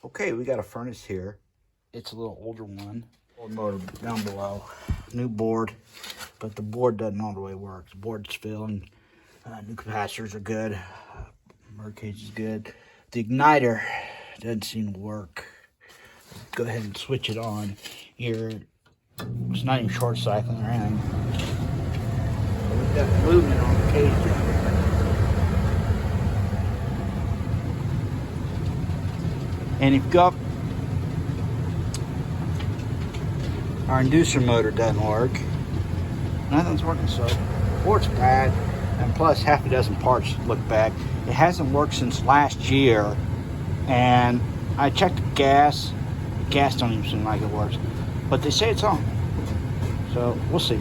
Okay, we got a furnace here. It's a little older one. Old motor down below. New board, but the board doesn't all the way work. The board's failing. New capacitors are good. Motor cage is good. The igniter doesn't seem to work. Go ahead and switch it on here. It's not even short cycling or anything. So we've got movement on the cage down here. And if you go up, our inducer motor doesn't work. Nothing's working, so board's bad. And plus half a dozen parts look bad. It hasn't worked since last year. And I checked the gas. The gas don't even seem like it works. But they say it's on. So we'll see.